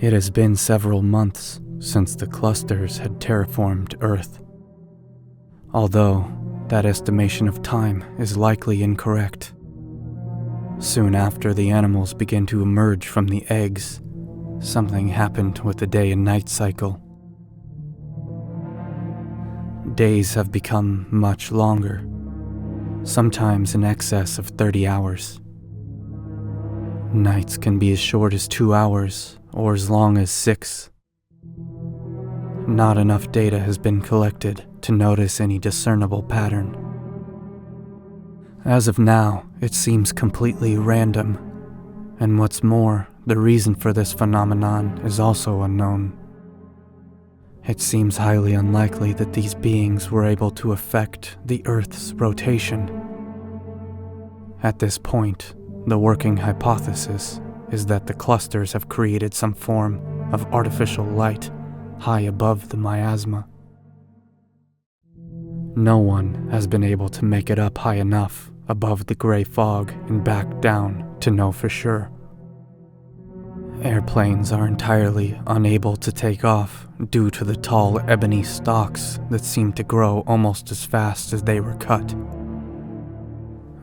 It has been several months since the clusters had terraformed Earth. Although that estimation of time is likely incorrect. Soon after the animals began to emerge from the eggs, something happened with the day and night cycle. Days have become much longer, sometimes in excess of 30 hours. Nights can be as short as 2 hours or as long as 6. Not enough data has been collected to notice any discernible pattern. As of now, it seems completely random, and what's more, the reason for this phenomenon is also unknown. It seems highly unlikely that these beings were able to affect the Earth's rotation. At this point, the working hypothesis is that the clusters have created some form of artificial light high above the miasma. No one has been able to make it up high enough above the gray fog and back down to know for sure. Airplanes are entirely unable to take off due to the tall ebony stalks that seem to grow almost as fast as they were cut.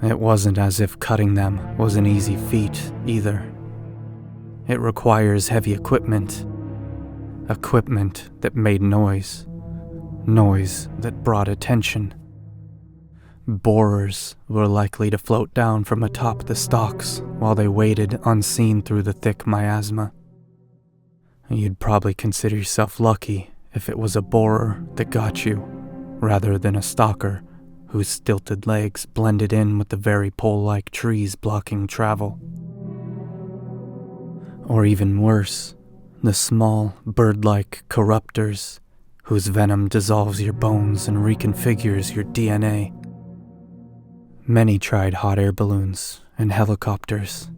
It wasn't as if cutting them was an easy feat either. It requires heavy equipment that made noise that brought attention. Borers were likely to float down from atop the stalks while they waited unseen through the thick miasma. You'd probably consider yourself lucky if it was a borer that got you, rather than a stalker whose stilted legs blended in with the very pole-like trees blocking travel. Or even worse, the small, bird-like corruptors whose venom dissolves your bones and reconfigures your DNA. Many tried hot air balloons and helicopters.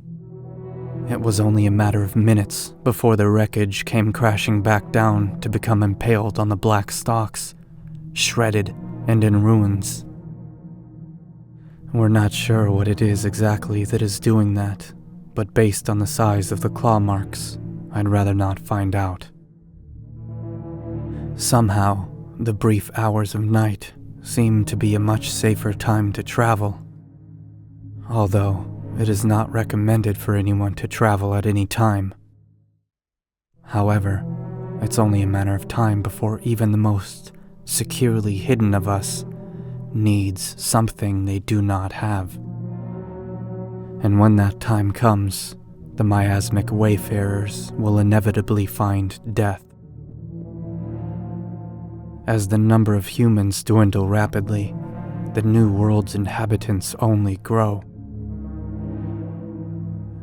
It was only a matter of minutes before the wreckage came crashing back down to become impaled on the black stalks, shredded and in ruins. We're not sure what it is exactly that is doing that, but based on the size of the claw marks, I'd rather not find out. Somehow, the brief hours of night seem to be a much safer time to travel, although it is not recommended for anyone to travel at any time. However, it's only a matter of time before even the most securely hidden of us needs something they do not have. And when that time comes, the miasmic wayfarers will inevitably find death. As the number of humans dwindle rapidly, the new world's inhabitants only grow.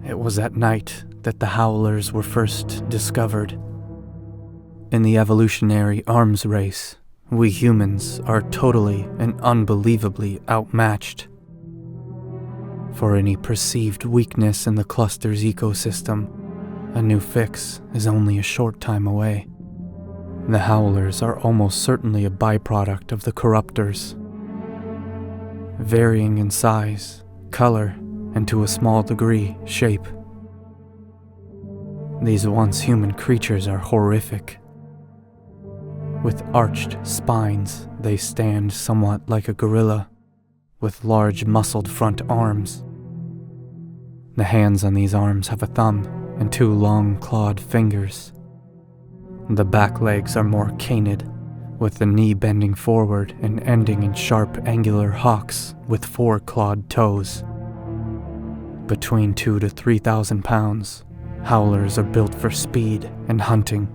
It was at night that the howlers were first discovered. In the evolutionary arms race, we humans are totally and unbelievably outmatched. For any perceived weakness in the cluster's ecosystem, a new fix is only a short time away. The howlers are almost certainly a byproduct of the corruptors. Varying in size, color, and to a small degree, shape. These once human creatures are horrific. With arched spines, they stand somewhat like a gorilla, with large muscled front arms. The hands on these arms have a thumb and 2 long clawed fingers. The back legs are more canid, with the knee bending forward and ending in sharp angular hocks with 4 clawed toes. Between 2,000 to 3,000 pounds, howlers are built for speed and hunting.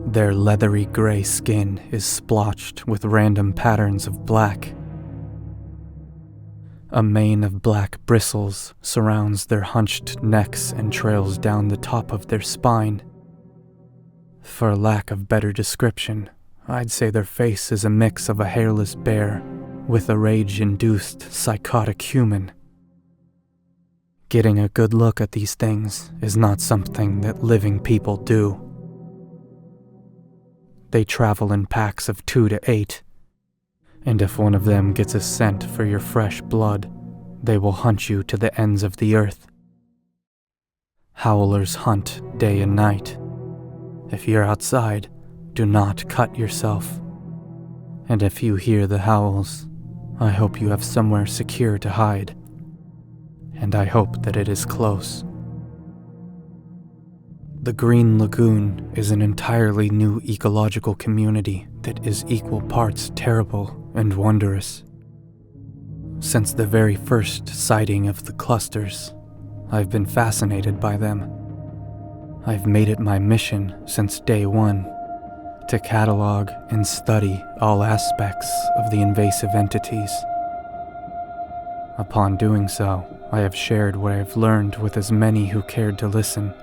Their leathery gray skin is splotched with random patterns of black. A mane of black bristles surrounds their hunched necks and trails down the top of their spine. For lack of better description, I'd say their face is a mix of a hairless bear with a rage-induced psychotic human. Getting a good look at these things is not something that living people do. They travel in packs of 2 to 8, and if one of them gets a scent for your fresh blood, they will hunt you to the ends of the earth. Howlers hunt day and night. If you're outside, do not cut yourself. And if you hear the howls, I hope you have somewhere secure to hide. And I hope that it is close. The Green Lagoon is an entirely new ecological community that is equal parts terrible and wondrous. Since the very first sighting of the clusters, I've been fascinated by them. I've made it my mission since day one to catalog and study all aspects of the invasive entities. Upon doing so, I have shared what I've learned with as many who cared to listen.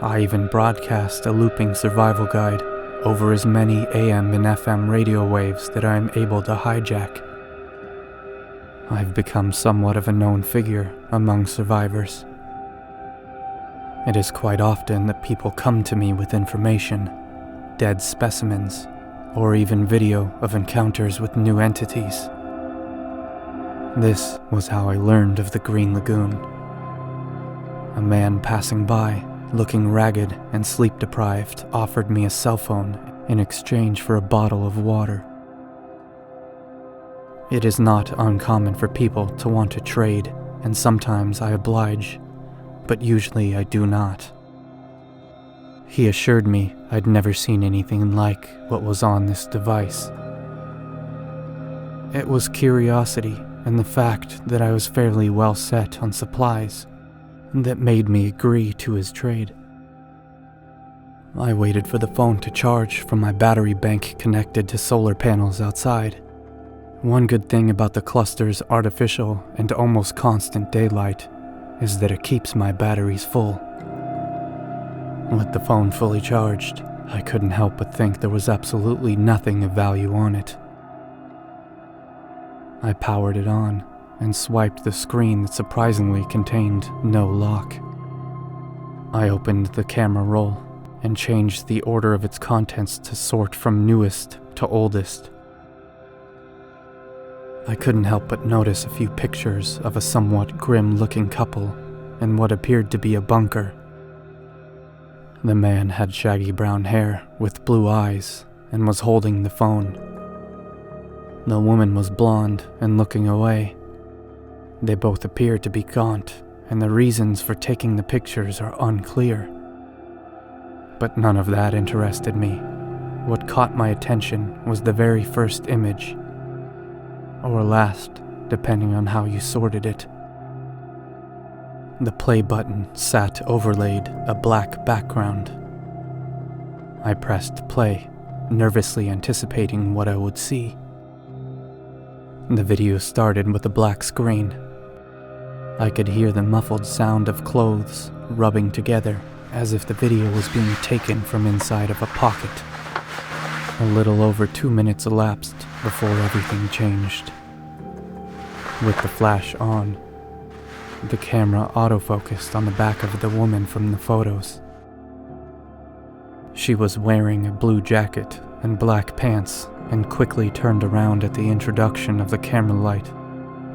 I even broadcast a looping survival guide over as many AM and FM radio waves that I am able to hijack. I've become somewhat of a known figure among survivors. It is quite often that people come to me with information, dead specimens, or even video of encounters with new entities. This was how I learned of the Green Lagoon. A man passing by, looking ragged and sleep-deprived, offered me a cell phone in exchange for a bottle of water. It is not uncommon for people to want to trade, and sometimes I oblige, but usually I do not. He assured me I'd never seen anything like what was on this device. It was curiosity and the fact that I was fairly well set on supplies that made me agree to his trade. I waited for the phone to charge from my battery bank connected to solar panels outside. One good thing about the cluster's artificial and almost constant daylight is that it keeps my batteries full. With the phone fully charged, I couldn't help but think there was absolutely nothing of value on it. I powered it on and swiped the screen that surprisingly contained no lock. I opened the camera roll and changed the order of its contents to sort from newest to oldest. I couldn't help but notice a few pictures of a somewhat grim-looking couple in what appeared to be a bunker. The man had shaggy brown hair with blue eyes and was holding the phone. The woman was blonde and looking away. They both appeared to be gaunt, and the reasons for taking the pictures are unclear. But none of that interested me. What caught my attention was the very first image, or last, depending on how you sorted it. The play button sat overlaid a black background. I pressed play, nervously anticipating what I would see. The video started with a black screen. I could hear the muffled sound of clothes rubbing together as if the video was being taken from inside of a pocket. A little over 2 minutes elapsed before everything changed. With the flash on, the camera autofocused on the back of the woman from the photos. She was wearing a blue jacket and black pants and quickly turned around at the introduction of the camera light,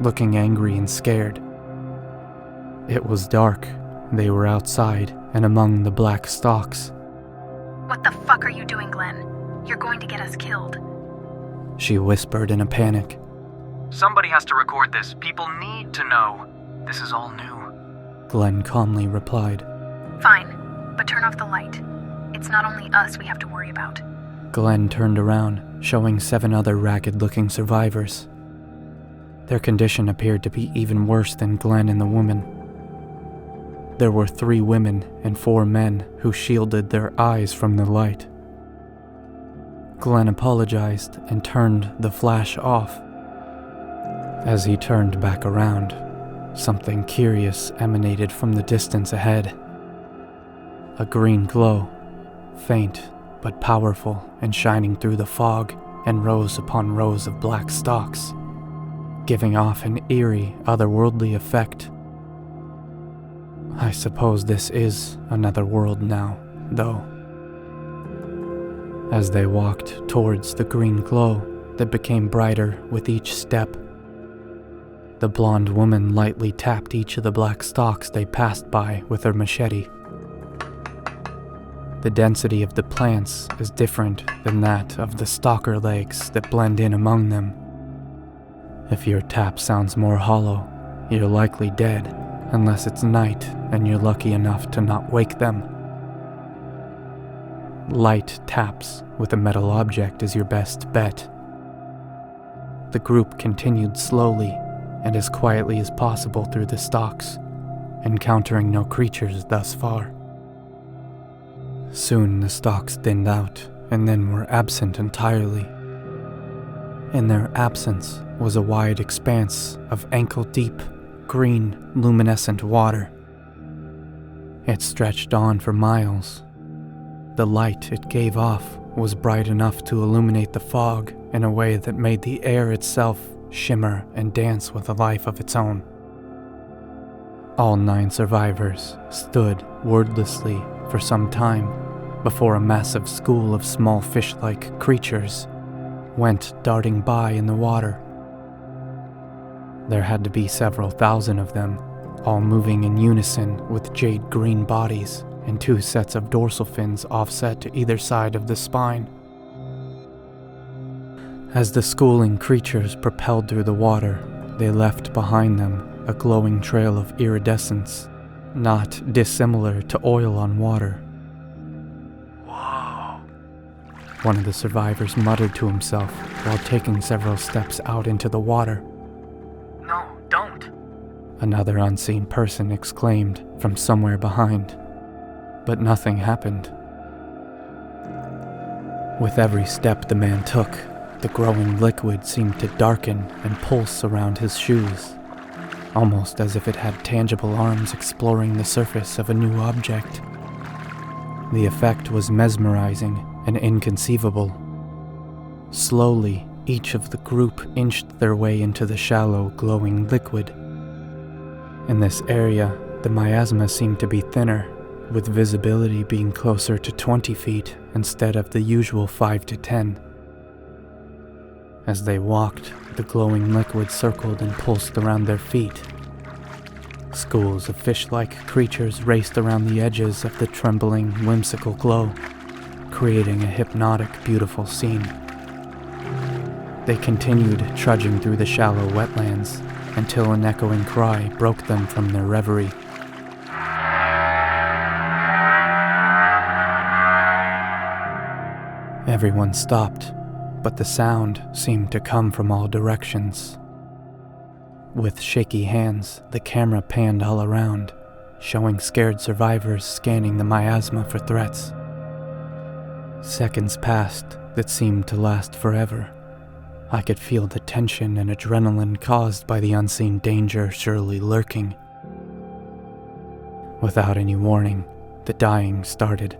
looking angry and scared. It was dark. They were outside and among the black stalks. "What the fuck are you doing, Glenn? You're going to get us killed," she whispered in a panic. "Somebody has to record this. People need to know. This is all new," Glenn calmly replied. "Fine, but turn off the light. It's not only us we have to worry about." Glenn turned around, showing 7 other ragged-looking survivors. Their condition appeared to be even worse than Glenn and the woman. There were 3 women and 4 men who shielded their eyes from the light. Glenn apologized and turned the flash off. As he turned back around, something curious emanated from the distance ahead. A green glow, faint but powerful and shining through the fog and rows upon rows of black stalks, giving off an eerie, otherworldly effect. I suppose this is another world now, though. As they walked towards the green glow that became brighter with each step, The blonde woman lightly tapped each of the black stalks they passed by with her machete. The density of the plants is different than that of the stalker legs that blend in among them. If your tap sounds more hollow, you're likely dead, unless it's night and you're lucky enough to not wake them. Light taps with a metal object is your best bet. The group continued slowly and as quietly as possible through the stalks, encountering no creatures thus far. Soon the stalks thinned out and then were absent entirely. In their absence was a wide expanse of ankle-deep, green, luminescent water. It stretched on for miles. The light it gave off was bright enough to illuminate the fog in a way that made the air itself shimmer and dance with a life of its own. All 9 survivors stood wordlessly for some time before a massive school of small fish-like creatures went darting by in the water. There had to be several thousand of them, all moving in unison with jade-green bodies and 2 sets of dorsal fins offset to either side of the spine. As the schooling creatures propelled through the water, they left behind them a glowing trail of iridescence, not dissimilar to oil on water. Whoa. One of the survivors muttered to himself while taking several steps out into the water. No, don't. Another unseen person exclaimed from somewhere behind, but nothing happened. With every step the man took, the growing liquid seemed to darken and pulse around his shoes, almost as if it had tangible arms exploring the surface of a new object. The effect was mesmerizing and inconceivable. Slowly, each of the group inched their way into the shallow, glowing liquid. In this area, the miasma seemed to be thinner, with visibility being closer to 20 feet instead of the usual 5 to 10. As they walked, the glowing liquid circled and pulsed around their feet. Schools of fish-like creatures raced around the edges of the trembling, whimsical glow, creating a hypnotic, beautiful scene. They continued trudging through the shallow wetlands until an echoing cry broke them from their reverie. Everyone stopped, but the sound seemed to come from all directions. With shaky hands, the camera panned all around, showing scared survivors scanning the miasma for threats. Seconds passed that seemed to last forever. I could feel the tension and adrenaline caused by the unseen danger surely lurking. Without any warning, the dying started.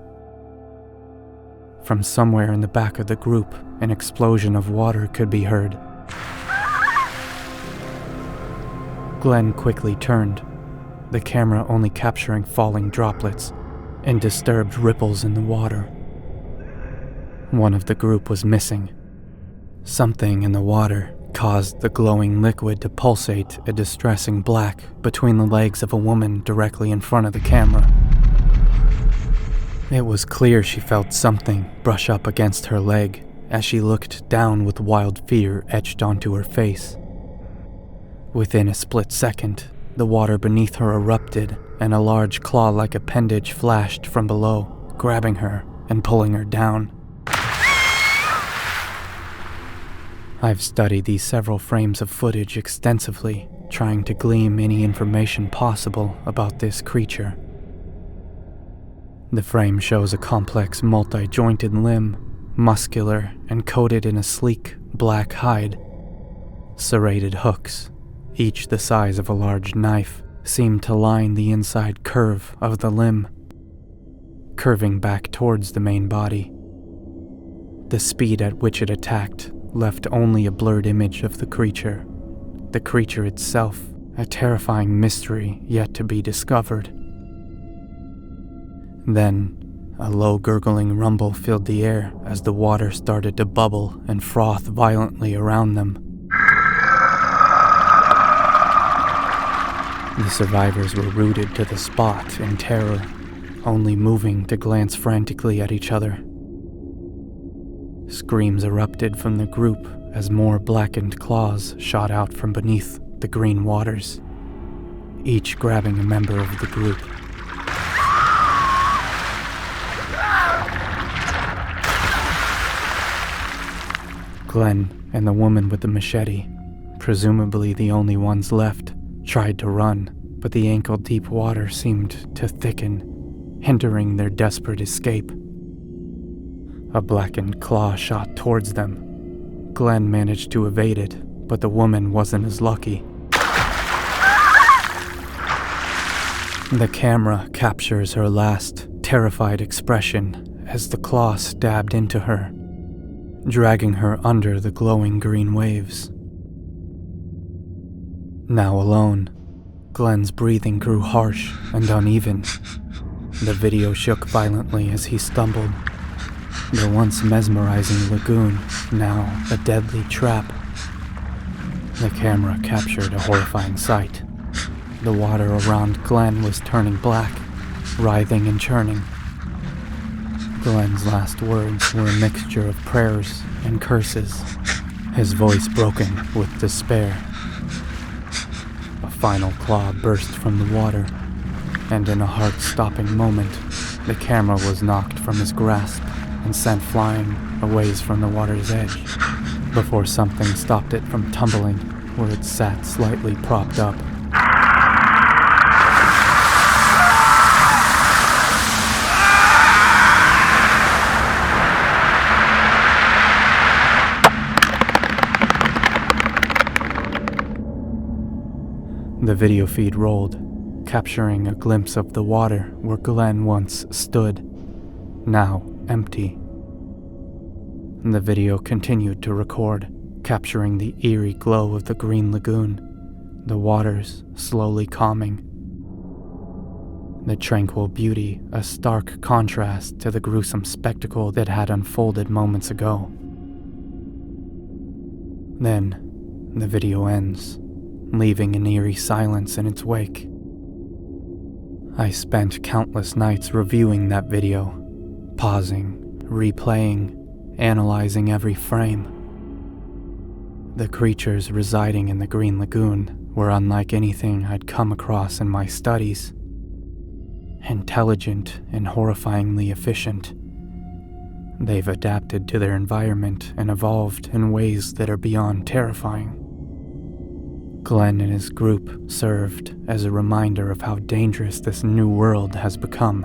From somewhere in the back of the group, an explosion of water could be heard. Glenn quickly turned, the camera only capturing falling droplets and disturbed ripples in the water. One of the group was missing. Something in the water caused the glowing liquid to pulsate a distressing black between the legs of a woman directly in front of the camera. It was clear she felt something brush up against her leg as she looked down with wild fear etched onto her face. Within a split second, the water beneath her erupted and a large claw-like appendage flashed from below, grabbing her and pulling her down. I've studied these several frames of footage extensively, trying to glean any information possible about this creature. The frame shows a complex multi-jointed limb, muscular and coated in a sleek, black hide. Serrated hooks, each the size of a large knife, seem to line the inside curve of the limb, curving back towards the main body. The speed at which it attacked left only a blurred image of the creature itself, a terrifying mystery yet to be discovered. Then, a low gurgling rumble filled the air as the water started to bubble and froth violently around them. The survivors were rooted to the spot in terror, only moving to glance frantically at each other. Screams erupted from the group as more blackened claws shot out from beneath the green waters, each grabbing a member of the group. Glenn and the woman with the machete, presumably the only ones left, tried to run, but the ankle-deep water seemed to thicken, hindering their desperate escape. A blackened claw shot towards them. Glenn managed to evade it, but the woman wasn't as lucky. The camera captures her last, terrified expression as the claw stabbed into her, dragging her under the glowing green waves. Now alone, Glenn's breathing grew harsh and uneven. The video shook violently as he stumbled. The once mesmerizing lagoon, now a deadly trap. The camera captured a horrifying sight. The water around Glenn was turning black, writhing and churning. Glenn's last words were a mixture of prayers and curses, his voice broken with despair. A final claw burst from the water, and in a heart-stopping moment, the camera was knocked from his grasp and sent flying a ways from the water's edge, before something stopped it from tumbling where it sat slightly propped up. The video feed rolled, capturing a glimpse of the water where Glenn once stood, now empty. The video continued to record, capturing the eerie glow of the green lagoon, the waters slowly calming. The tranquil beauty, a stark contrast to the gruesome spectacle that had unfolded moments ago. Then, the video ends, leaving an eerie silence in its wake. I spent countless nights reviewing that video, pausing, replaying, analyzing every frame. The creatures residing in the Green Lagoon were unlike anything I'd come across in my studies. Intelligent and horrifyingly efficient. They've adapted to their environment and evolved in ways that are beyond terrifying. Glenn and his group served as a reminder of how dangerous this new world has become.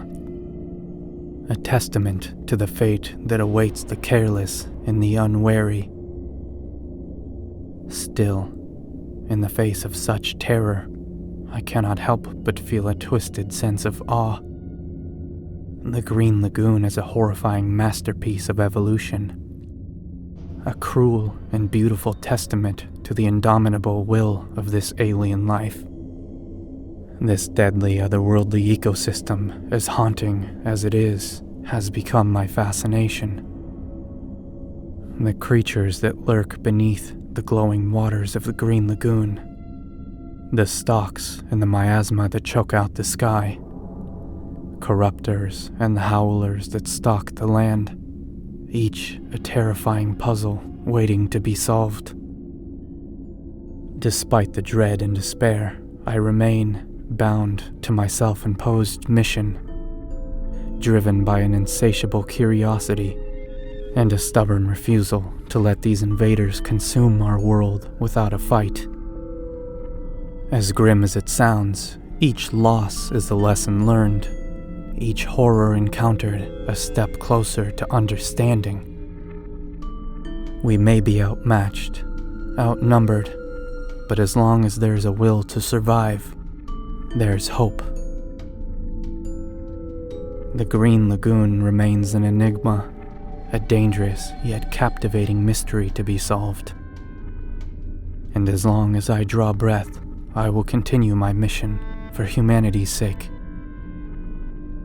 A testament to the fate that awaits the careless and the unwary. Still, in the face of such terror, I cannot help but feel a twisted sense of awe. The Green Lagoon is a horrifying masterpiece of evolution. A cruel and beautiful testament to the indomitable will of this alien life. This deadly otherworldly ecosystem, as haunting as it is, has become my fascination. The creatures that lurk beneath the glowing waters of the Green Lagoon. The stalks and the miasma that choke out the sky. Corruptors and the howlers that stalk the land. Each a terrifying puzzle waiting to be solved. Despite the dread and despair, I remain bound to my self-imposed mission, driven by an insatiable curiosity and a stubborn refusal to let these invaders consume our world without a fight. As grim as it sounds, each loss is a lesson learned, each horror encountered a step closer to understanding. We may be outmatched, outnumbered, but as long as there's a will to survive, there's hope. The Green Lagoon remains an enigma, a dangerous yet captivating mystery to be solved. And as long as I draw breath, I will continue my mission for humanity's sake.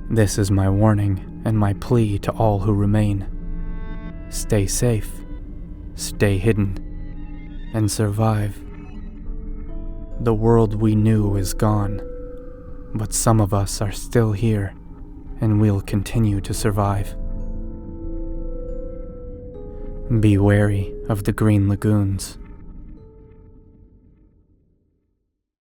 This is my warning and my plea to all who remain. Stay safe, stay hidden, and survive. The world we knew is gone, but some of us are still here, and we'll continue to survive. Be wary of the green lagoons.